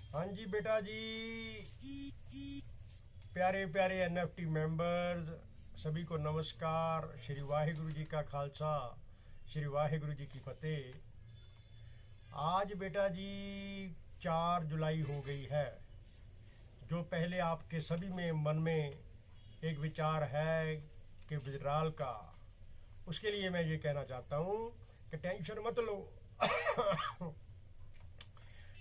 हाँ जी बेटा जी, प्यारे प्यारे एनएफटी मेंबर्स सभी को नमस्कार। श्री वाहिगुरु जी का खालसा, श्री वाहिगुरु जी की फतेह। आज बेटा जी 4 जुलाई हो गई है। जो पहले आपके सभी में मन में एक विचार है कि विकराल का, उसके लिए मैं ये कहना चाहता हूँ कि टेंशन मत लो।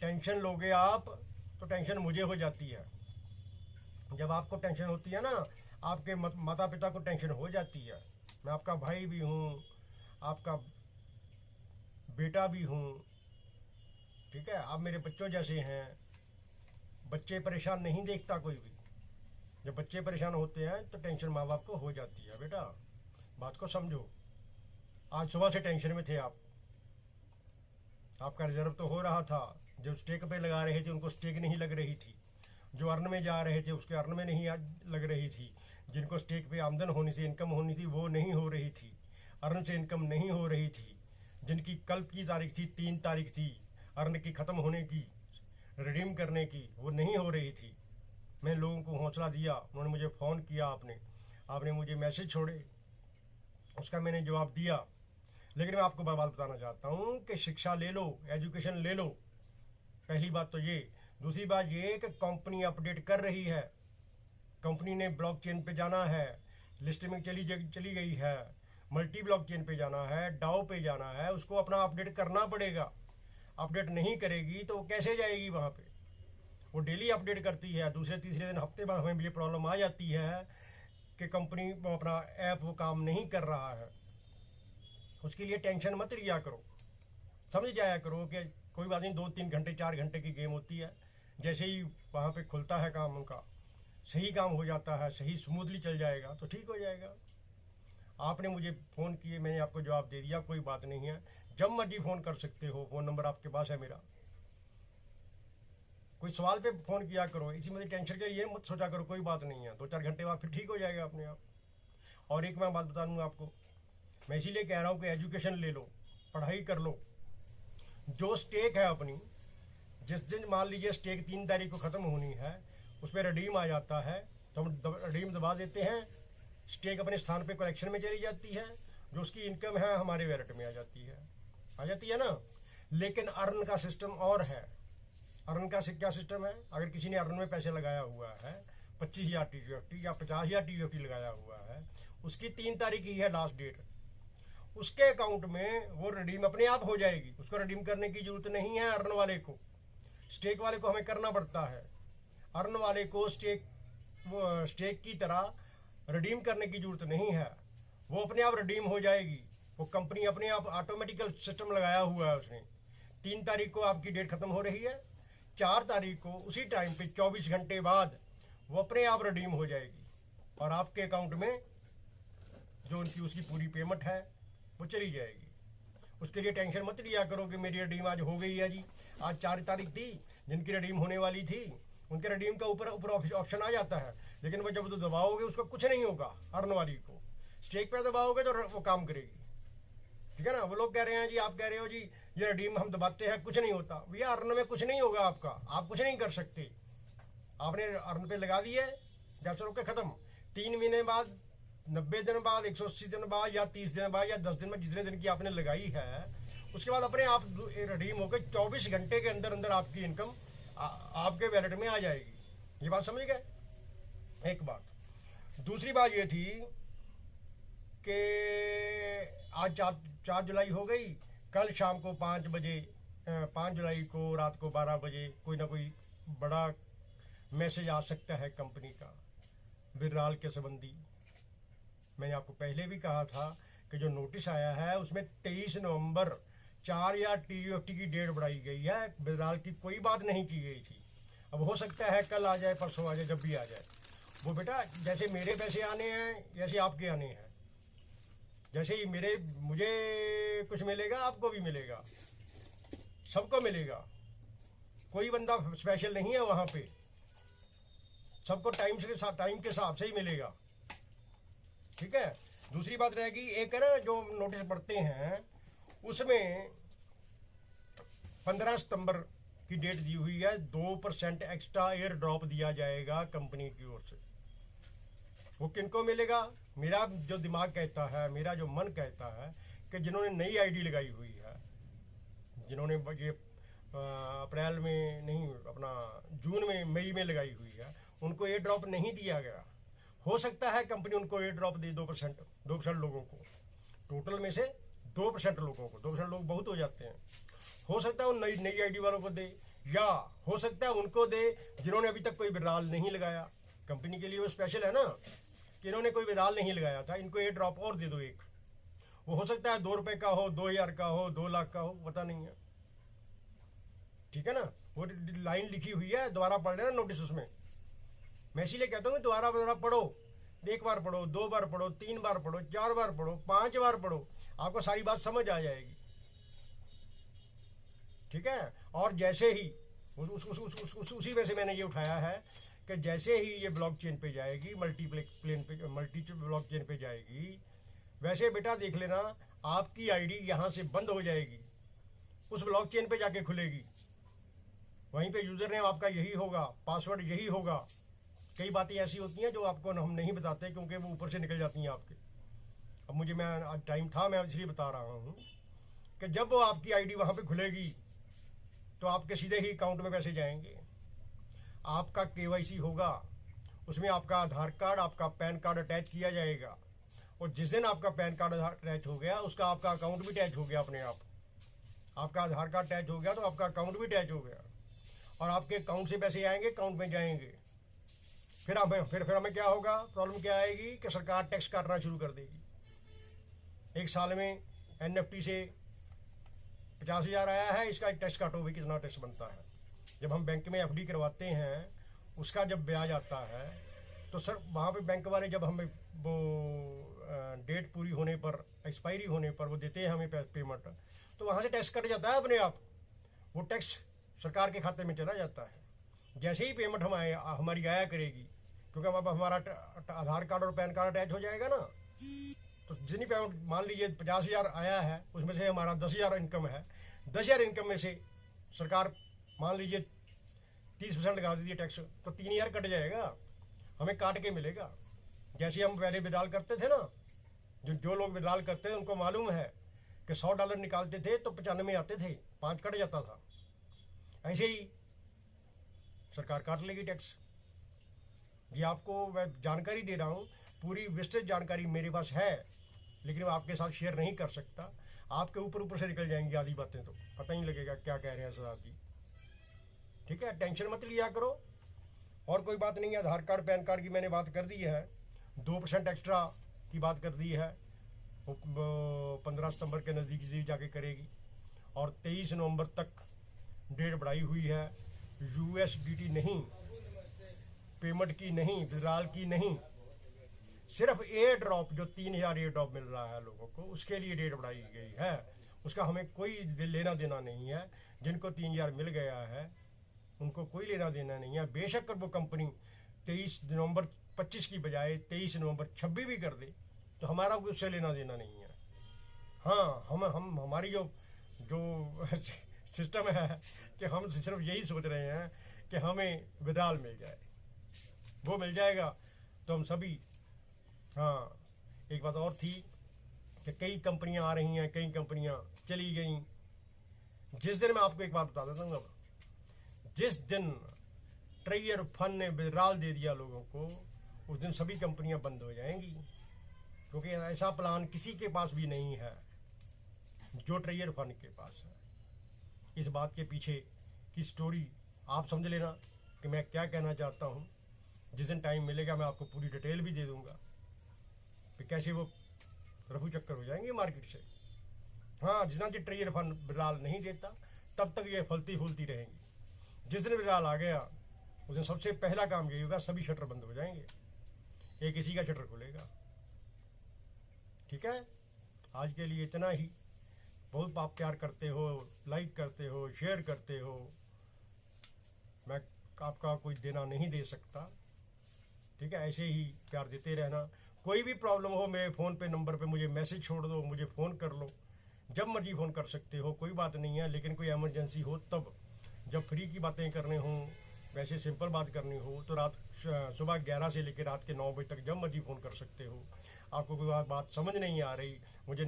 टेंशन लोगे आप तो टेंशन मुझे हो जाती है। जब आपको टेंशन होती है ना, आपके माता पिता को टेंशन हो जाती है। मैं आपका भाई भी हूँ, आपका बेटा भी हूँ, ठीक है। आप मेरे बच्चों जैसे हैं। बच्चे परेशान नहीं देखता कोई भी। जब बच्चे परेशान होते हैं तो टेंशन माँ बाप को हो जाती है। बेटा बात को समझो। आज सुबह से टेंशन में थे आप। आपका रिजर्व तो हो रहा था। जो स्टेक पे लगा रहे थे उनको स्टेक नहीं लग रही थी। जो अर्न में जा रहे थे उसके अर्न में नहीं लग रही थी। जिनको स्टेक पे आमदन होनी थी, इनकम होनी थी, वो नहीं हो रही थी। अर्न से इनकम नहीं हो रही थी। जिनकी कल की तारीख थी, 3 तारीख थी अर्न की ख़त्म होने की, रिडीम करने की, वो नहीं हो रही थी। मैं लोगों को हौसला दिया, उन्होंने मुझे फ़ोन किया, आपने मुझे मैसेज छोड़े, उसका मैंने जवाब दिया। लेकिन मैं आपको बात बताना चाहता हूँ कि शिक्षा ले लो, एजुकेशन ले लो। पहली बात तो ये। दूसरी बात ये कि कंपनी अपडेट कर रही है। कंपनी ने ब्लॉकचेन पे जाना है, लिस्टिंग चली गई है, मल्टी ब्लॉकचेन पे जाना है, डाओ पे जाना है। उसको अपना अपडेट करना पड़ेगा। अपडेट नहीं करेगी तो वो कैसे जाएगी वहाँ पे? वो डेली अपडेट करती है। दूसरे तीसरे दिन, हफ्ते बाद हमें ये प्रॉब्लम आ जाती है कि कंपनी अपना ऐप वो काम नहीं कर रहा है। उसके लिए टेंशन मत लिया करो। समझ जाया करो कि कोई बात नहीं, 2-3 घंटे 4 घंटे की गेम होती है। जैसे ही वहाँ पे खुलता है काम उनका, सही काम हो जाता है, सही स्मूथली चल जाएगा तो ठीक हो जाएगा। आपने मुझे फ़ोन किए, मैंने आपको जवाब दे दिया, कोई बात नहीं है। जब मर्जी फ़ोन कर सकते हो, फ़ोन नंबर आपके पास है मेरा। कोई सवाल पे फ़ोन किया करो। इसी में टेंशन के लिए मत सोचा करो, कोई बात नहीं है। 2-4 घंटे बाद फिर ठीक हो जाएगा अपने आप। और एक मैं बात बता दूँगा आपको, मैं इसीलिए कह रहा हूँ कि एजुकेशन ले लो, पढ़ाई कर लो। जो स्टेक है अपनी, जिस दिन मान लीजिए स्टेक 3 तारीख को ख़त्म होनी है, उस पर रिडीम आ जाता है तो हम रिडीम दबा देते हैं। स्टेक अपने स्थान पे कलेक्शन में चली जाती है। जो उसकी इनकम है हमारे वैलेट में आ जाती है ना। लेकिन अर्न का सिस्टम और है। अर्न का क्या सिस्टम है? अगर किसी ने अर्न में पैसे लगाया हुआ है, 25,000 TGFT या 50,000 TGFT लगाया हुआ है, उसकी 3 तारीख ही है लास्ट डेट। उसके अकाउंट में वो रिडीम अपने आप हो जाएगी। उसको रिडीम करने की जरूरत नहीं है अर्न वाले को। स्टेक वाले को हमें करना पड़ता है। अर्न वाले को स्टेक की तरह रिडीम करने की जरूरत नहीं है। वो अपने आप रिडीम हो जाएगी। वो कंपनी अपने आप ऑटोमेटिकल सिस्टम लगाया हुआ है उसने। 3 तारीख को आपकी डेट ख़त्म हो रही है, 4 तारीख को उसी टाइम पे 24 घंटे बाद वो अपने आप रिडीम हो जाएगी और आपके अकाउंट में जो उनकी उसकी पूरी पेमेंट है वो चली जाएगी। उसके लिए टेंशन मत लिया करो कि मेरी रिडीम आज हो गई है जी। आज 4 तारीख थी, जिनकी रिडीम होने वाली थी उनके रिडीम का ऊपर ऊपर ऑप्शन आ जाता है। लेकिन वो जब तो दबाओगे उसका कुछ नहीं होगा। अर्न वाली को स्टेक पे दबाओगे तो वो काम करेगी, ठीक है ना। वो लोग कह रहे हैं जी, आप कह रहे हो जी ये रिडीम हम दबाते हैं कुछ नहीं होता। भैया अर्न में कुछ नहीं होगा आपका, आप कुछ नहीं कर सकते। आपने अर्न पे लगा दिए, 150 रुपये ख़त्म। 3 महीने बाद, 90 दिन बाद, 180 दिन बाद या 30 दिन बाद या 10 दिन में, जितने दिन की आपने लगाई है, उसके बाद अपने आप रिडीम होकर 24 घंटे के अंदर अंदर आपकी इनकम आपके वैलेट में आ जाएगी। ये बात समझ गए? एक बात। दूसरी बात ये थी कि आज 4 जुलाई हो गई। कल शाम को 5 बजे, 5 जुलाई को रात को 12 बजे कोई ना कोई बड़ा मैसेज आ सकता है कंपनी का विकराल के संबंधी। मैंने आपको पहले भी कहा था कि जो नोटिस आया है उसमें 23 नवंबर 4 या TGFT की डेट बढ़ाई गई है। विकराल की कोई बात नहीं की गई थी। अब हो सकता है कल आ जाए, परसों आ जाए, जब भी आ जाए। वो बेटा जैसे मेरे पैसे आने हैं जैसे आपके आने हैं। जैसे ही मुझे कुछ मिलेगा आपको भी मिलेगा, सबको मिलेगा। कोई बंदा स्पेशल नहीं है वहाँ पे। सबको टाइम के हिसाब से ही मिलेगा, ठीक है। दूसरी बात रहेगी, एक है ना जो नोटिस पढ़ते हैं उसमें 15 सितंबर की डेट दी हुई है, 2% एक्स्ट्रा एयर ड्रॉप दिया जाएगा कंपनी की ओर से। वो किनको मिलेगा? मेरा जो दिमाग कहता है, मेरा जो मन कहता है कि जिन्होंने नई आईडी लगाई हुई है, जिन्होंने ये अप्रैल में नहीं, अपना जून में, मई में लगाई हुई है, उनको एयर ड्रॉप नहीं दिया गया। हो सकता है कंपनी उनको एयर ड्रॉप दे 2% लोगों को, टोटल में से 2% लोगों को। 2% लोग बहुत हो जाते हैं। हो सकता है वो नई नई आईडी वालों को दे, या हो सकता है उनको दे जिन्होंने अभी तक कोई विड्रॉल नहीं लगाया। कंपनी के लिए वो स्पेशल है ना कि इन्होंने कोई विड्रॉल नहीं लगाया था, इनको एयर ड्रॉप और दे दो एक। वो हो सकता है 2 रुपये का हो, 2000 का हो, 2 लाख का हो, पता नहीं है। ठीक है ना? वो लाइन लिखी हुई है, दोबारा पढ़ लेना नोटिस उसमें। मैं इसीलिए कहता हूँ दोबारा पढ़ो, एक बार पढ़ो, 2 बार पढ़ो, 3 बार पढ़ो, 4 बार पढ़ो, 5 बार पढ़ो, आपको सारी बात समझ आ जाएगी। ठीक है? और जैसे ही उसी में से मैंने ये उठाया है कि जैसे ही ये ब्लॉकचेन पे जाएगी, मल्टी ब्लॉकचेन पे जाएगी, वैसे बेटा देख लेना आपकी आईडी यहाँ से बंद हो जाएगी, उस ब्लॉकचेन पे जाके खुलेगी। वहीं पे यूज़र नेम आपका यही होगा, पासवर्ड यही होगा। कई बातें ऐसी होती हैं जो आपको हम नहीं बताते क्योंकि वो ऊपर से निकल जाती हैं आपके। अब मैं आज टाइम था, मैं इसलिए बता रहा हूँ कि जब वो आपकी आईडी वहाँ पे खुलेगी तो आपके सीधे ही अकाउंट में पैसे जाएंगे। आपका KYC होगा, उसमें आपका आधार कार्ड, आपका पैन कार्ड अटैच किया जाएगा, और जिस दिन आपका पैन कार्ड अटैच हो गया उसका आपका अकाउंट भी अटैच हो गया अपने आप। आपका आधार कार्ड अटैच हो गया तो आपका अकाउंट भी अटैच हो गया, और आपके अकाउंट से पैसे आएंगे, अकाउंट में जाएंगे। फिर हमें क्या होगा? प्रॉब्लम क्या आएगी कि सरकार टैक्स काटना शुरू कर देगी। 1 साल में NFT से 50,000 आया है, इसका टैक्स काटो भाई, कितना टैक्स बनता है। जब हम बैंक में FD करवाते हैं, उसका जब ब्याज आता है तो सर वहाँ पे बैंक वाले जब हमें वो डेट पूरी होने पर, एक्सपायरी होने पर वो देते हैं हमें पेमेंट, तो वहाँ से टैक्स कट जाता है अपने आप। वो टैक्स सरकार के खाते में चला जाता है। जैसे ही पेमेंट हमारी आया करेगी, क्योंकि अब हमारा आधार कार्ड और पैन कार्ड अटैच हो जाएगा ना, तो जितनी पेमेंट, मान लीजिए 50,000 आया है, उसमें से हमारा 10,000 इनकम है, 10,000 इनकम में से सरकार मान लीजिए 30% लगा दीजिए टैक्स, तो 3,000 कट जाएगा, हमें काट के मिलेगा। जैसे हम पहले विड्रॉल करते थे ना, जो लोग विड्रॉल करते हैं उनको मालूम है कि $100 निकालते थे तो 95 आते थे, 5 कट जाता था। ऐसे ही सरकार काट लेगी टैक्स। ये आपको मैं जानकारी दे रहा हूँ, पूरी विस्तृत जानकारी मेरे पास है, लेकिन मैं आपके साथ शेयर नहीं कर सकता। आपके ऊपर से निकल जाएंगी आधी बातें, तो पता ही नहीं लगेगा क्या कह रहे हैं साहब जी। ठीक है? टेंशन मत लिया करो, और कोई बात नहीं है। आधार कार्ड पैन कार्ड की मैंने बात कर दी है, 2% एक्स्ट्रा की बात कर दी है, 15 सितंबर के नज़दीक जाके करेगी, और 23 नवंबर तक डेट बढ़ाई हुई है। USDT नहीं, पेमेंट की नहीं, विड्रॉल की नहीं, सिर्फ एयर ड्रॉप, जो 3,000 एयर ड्रॉप मिल रहा है लोगों को, उसके लिए डेट बढ़ाई गई है। उसका हमें कोई लेना देना नहीं है। जिनको 3,000 मिल गया है उनको कोई लेना देना नहीं है। बेशक वो कंपनी 23 नवंबर 25 की बजाय 23 नवंबर 26 भी कर दे, तो हमारा उससे लेना देना नहीं है। हाँ, हम हमारी जो सिस्टम है कि हम सिर्फ यही सोच रहे हैं कि हमें विड्रॉल मिल जाए, वो मिल जाएगा तो हम सभी। हाँ, एक बात और थी कि कई कंपनियां आ रही हैं, कई कंपनियां चली गई। जिस दिन, मैं आपको एक बात बता देता हूँ, जिस दिन ट्रेजर फंड ने विड्रॉल दे दिया लोगों को, उस दिन सभी कंपनियां बंद हो जाएंगी, क्योंकि ऐसा प्लान किसी के पास भी नहीं है जो ट्रेजर फंड के पास है। इस बात के पीछे की स्टोरी आप समझ लेना कि मैं क्या कहना चाहता हूँ। जिस दिन टाइम मिलेगा मैं आपको पूरी डिटेल भी दे दूंगा कि कैसे वो रफू चक्कर हो जाएंगे मार्केट से। हाँ, जितना कि ट्रेजर फंड विड्रॉल नहीं देता तब तक ये फलती फूलती रहेंगी। जिस दिन विड्रॉल आ गया उस दिन सबसे पहला काम यही होगा, सभी शटर बंद हो जाएंगे, एक इसी का शटर खुलेगा। ठीक है? आज के लिए इतना ही। बहुत आप प्यार करते हो, लाइक करते हो, शेयर करते हो, मैं आपका कोई देना नहीं दे सकता। ठीक है? ऐसे ही प्यार देते रहना। कोई भी प्रॉब्लम हो, मेरे फ़ोन पे नंबर पे मुझे मैसेज छोड़ दो, मुझे फ़ोन कर लो, जब मर्जी फ़ोन कर सकते हो, कोई बात नहीं है। लेकिन कोई इमरजेंसी हो तब, जब फ्री की बातें करने हों, वैसे सिंपल बात करनी हो तो सुबह 11 से लेकर रात के 9 बजे तक जब मर्जी फ़ोन कर सकते हो। आपको कोई बात समझ नहीं आ रही, मुझे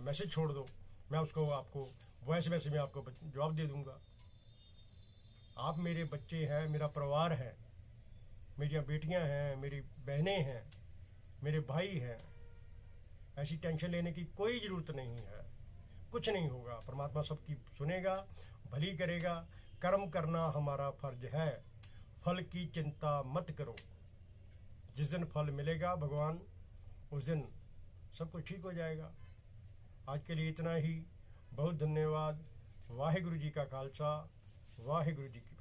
मैसेज छोड़ दो, मैं उसको आपको वॉइस मैसेज में आपको जवाब दे दूंगा। आप मेरे बच्चे हैं, मेरा परिवार है, मेरी बेटियां हैं, मेरी बहनें हैं, मेरे भाई हैं। ऐसी टेंशन लेने की कोई ज़रूरत नहीं है। कुछ नहीं होगा, परमात्मा सबकी सुनेगा, भली करेगा। कर्म करना हमारा फर्ज है, फल की चिंता मत करो। जिस दिन फल मिलेगा भगवान, उस दिन सब कुछ ठीक हो जाएगा। आज के लिए इतना ही। बहुत धन्यवाद। वाहिगुरु जी का खालसा, वाहिगुरु जी की